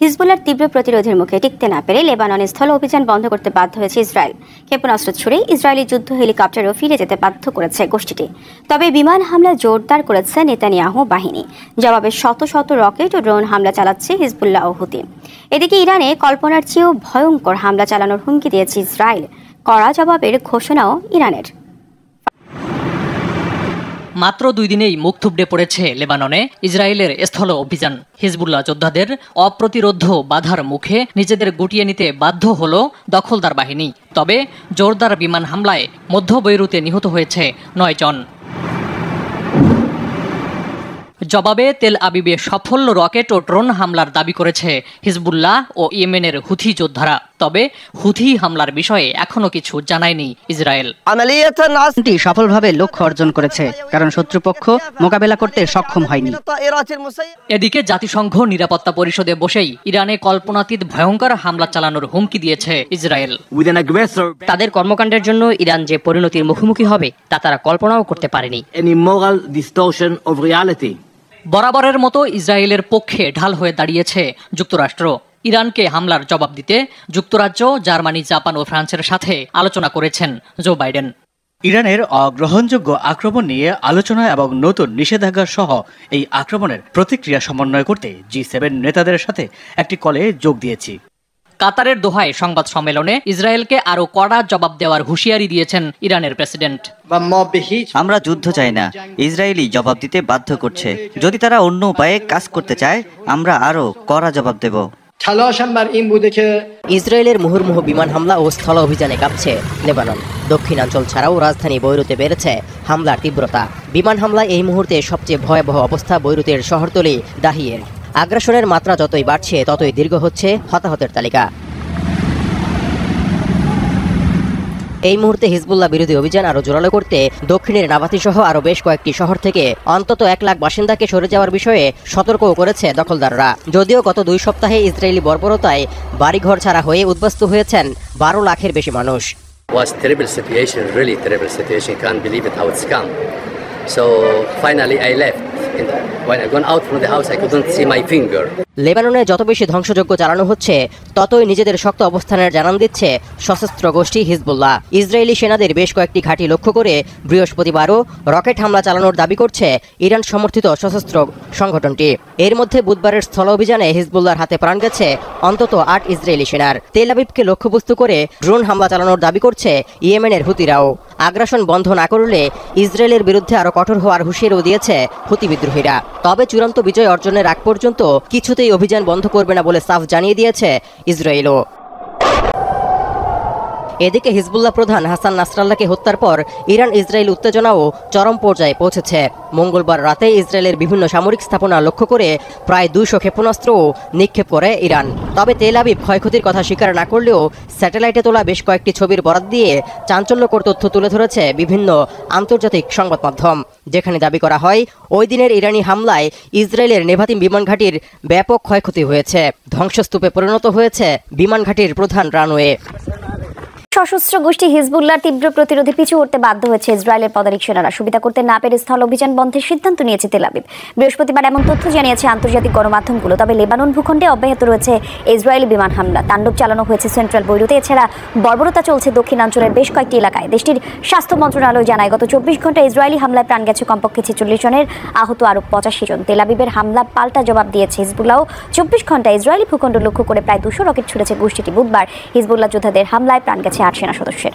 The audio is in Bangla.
হিজবুল্লাহর তীব্র প্রতিরোধের মুখে টিকতে না পেরে লেবাননে স্থল অভিযান বন্ধ করতে বাধ্য হয়েছে ইসরায়েল। ক্ষেপণাস্ত্র ছুড়ে ইসরায়েলি যুদ্ধ হেলিকপ্টারও ফিরে যেতে বাধ্য করেছে গোষ্ঠীটি। তবে বিমান হামলা জোরদার করেছে নেতানিয়াহু বাহিনী। জবাবে শত শত রকেট ও ড্রোন হামলা চালাচ্ছে হিজবুল্লাহ ও হুতি। এদিকে ইরানে কল্পনার চেয়েও ভয়ঙ্কর হামলা চালানোর হুমকি দিয়েছে ইসরায়েল। কড়া জবাবের ঘোষণাও ইরানের। মাত্র 2 দিনেই মুখ থুবড়ে পড়েছে লেবাননে ইসরায়েলের স্থল অভিযান। হিজবুল্লাহ যোদ্ধাদের অপ্রতিরোধ্য বাধার মুখে নিজেদের গুটিয়ে নিতে বাধ্য হল দখলদার বাহিনী। তবে জোরদার বিমান হামলায় মধ্য বৈরুতে নিহত হয়েছে 9 জন। জবাবে তেল আবিবে সফল রকেট ও ড্রোন হামলার দাবি করেছে হিজবুল্লাহ ও ইয়েমেনের হুথি যোদ্ধারা। তবে হুথি হামলার বিষয়ে এখনো কিছু জানায়নি ইসরায়েল। সফলভাবে লক্ষ্য অর্জন করেছে, কারণ শত্রুপক্ষ মোকাবেলা করতে সক্ষম হয়নি। এদিকে জাতিসংঘ নিরাপত্তা পরিষদে বসেই ইরানে কল্পনাতীত ভয়ঙ্কর হামলা চালানোর হুমকি দিয়েছে ইসরায়েল। তাদের কর্মকাণ্ডের জন্য ইরান যে পরিণতির মুখোমুখি হবে তা তারা কল্পনাও করতে পারেনি। বরাবরের মতো ইসরায়েলের পক্ষে ঢাল হয়ে দাঁড়িয়েছে যুক্তরাষ্ট্র। ইরানকে হামলার জবাব দিতে যুক্তরাজ্য, জার্মানি, জাপান ও ফ্রান্সের সাথে আলোচনা করেছেন জো বাইডেন। ইরানের অগ্রহণযোগ্য আক্রমণ নিয়ে আলোচনা এবং নতুন নিষেধাজ্ঞা সহ এই আক্রমণের প্রতিক্রিয়া সমন্বয় করতে G7 নেতাদের সাথে একটি কলে যোগ দিয়েছি। কাতারের দোহায় সংবাদ সম্মেলনে ইসরায়েলকে আরও কড়া জবাব দেওয়ার হুঁশিয়ারি দিয়েছেন ইরানের প্রেসিডেন্ট। আমরা যুদ্ধ চাই না, ইসরায়েলি জবাব দিতে বাধ্য করছে। যদি তারা অন্য উপায়ে কাজ করতে চায়, আমরা আরও কড়া জবাব দেব। ইসরায়েলের মুহুর্মুহু বিমান হামলা ও স্থল অভিযানে কাঁপছে লেবানন। দক্ষিণাঞ্চল ছাড়াও রাজধানী বৈরুতে বেড়েছে হামলার তীব্রতা। বিমান হামলায় এই মুহূর্তে সবচেয়ে ভয়াবহ অবস্থা বৈরুতের শহরতলি দাহিয়ের। আগ্রাসনের মাত্রা যতই বাড়ছে ততই দীর্ঘ হচ্ছে হতাহতের তালিকা। এই মুহূর্তে হিজবুল্লাহ বিরোধী অভিযান আরও জোরালো করতে দক্ষিণের নাবাতি সহ আরও বেশ কয়েকটি শহর থেকে অন্তত 1 লাখ বাসিন্দাকে সরে যাওয়ার বিষয়ে সতর্কও করেছে দখলদাররা। যদিও গত 2 সপ্তাহে ইসরায়েলি বর্বরতায় বাড়িঘর ছাড়া হয়ে উদ্বাস্তু হয়েছেন 12 লাখের বেশি মানুষ। লেবাননে যত বেশি ধ্বংসযজ্ঞ চালানো হচ্ছে ততই নিজেদের শক্ত অবস্থানের জানান দিচ্ছে সশস্ত্র গোষ্ঠী হিজবুল্লাহ। ইসরায়েলি সেনাদের বেশ কয়েকটি ঘাঁটি লক্ষ্য করে বৃহস্পতিবারও রকেট হামলা চালানোর দাবি করছে ইরান সমর্থিত সশস্ত্র সংগঠনটি। এর মধ্যে বুধবারের স্থল অভিযানে হিজবুল্লাহর হাতে প্রাণ গেছে অন্তত 8 ইসরায়েলি সেনার। তেল আবিবকে লক্ষ্যবস্তু করে ড্রোন হামলা চালানোর দাবি করছে ইয়েমেনের হুতিরাও। আগ্রাসন বন্ধ না করলে ইসরায়েলের বিরুদ্ধে আরও কঠোর হওয়ার হুঁশিয়ারিও দিয়েছে হুতি বিদ্রোহীরা। তবে চূড়ান্ত বিজয় অর্জনের আগ পর্যন্ত কিছুতেই অভিযান বন্ধ করবে না বলে সাফ জানিয়ে দিয়েছে ইসরায়েলও। এদিকে হিজবুল্লাহ প্রধান হাসান নাসরাল্লাহকে হত্যার পর ইরান ইসরায়েল উত্তেজনাও চরম পর্যায়ে পৌঁছেছে। মঙ্গলবার রাতে ইসরায়েলের বিভিন্ন সামরিক স্থাপনা লক্ষ্য করে প্রায় 200 ক্ষেপণাস্ত্রও নিক্ষেপ করে ইরান। তবে তেল আবিব ক্ষয়ক্ষতির কথা স্বীকার না করলেও স্যাটেলাইটে তোলা বেশ কয়েকটি ছবির বরাত দিয়ে চাঞ্চল্যকর তথ্য তুলে ধরেছে বিভিন্ন আন্তর্জাতিক সংবাদ মাধ্যম, যেখানে দাবি করা হয় ওই দিনের ইরানি হামলায় ইসরায়েলের নেভাতিম বিমান ঘাঁটির ব্যাপক ক্ষয়ক্ষতি হয়েছে। ধ্বংসস্তূপে পরিণত হয়েছে বিমান ঘাঁটির প্রধান রানওয়ে। সশস্ত্র গোষ্ঠী হিজবুল্লাহর তীব্র প্রতিরোধে পিছু উঠতে বাধ্য হয়েছে ইসরায়েলের পদাতিক সেনারা। সুবিধা করতে না পেরে স্থল অভিযান বন্ধের সিদ্ধান্ত নিয়েছে তেল আবিব। বৃহস্পতিবার এমন তথ্য জানিয়েছে আন্তর্জাতিক গণমাধ্যমগুলো। তবে লেবানন ভূখণ্ডে অব্যাহত রয়েছে ইসরায়েলি বিমান হামলা। তাণ্ডব চালানো হয়েছে সেন্ট্রাল বৈরুতে। এছাড়া বর্বরতা চলছে দক্ষিণাঞ্চলের বেশ কয়েকটি এলাকায়। দেশটির স্বাস্থ্য মন্ত্রণালয় জানায় গত 24 ঘন্টায় ইসরায়েলি হামলায় প্রাণ গেছে কমপক্ষে 46 জনের, আহত আরও 85 জন। তেল আবিবের হামলা পাল্টা জবাব দিয়েছে হিজবুল্লাহ। 24 ঘন্টায় ইসরায়েলি ভূখণ্ড লক্ষ্য করে প্রায় 200 রকেট ছুড়েছে গোষ্ঠীটি। বুধবার হিজবুল্লাহ যোদ্ধাদের হামলায় প্রাণ গেছে 8 সেনা সদস্যের।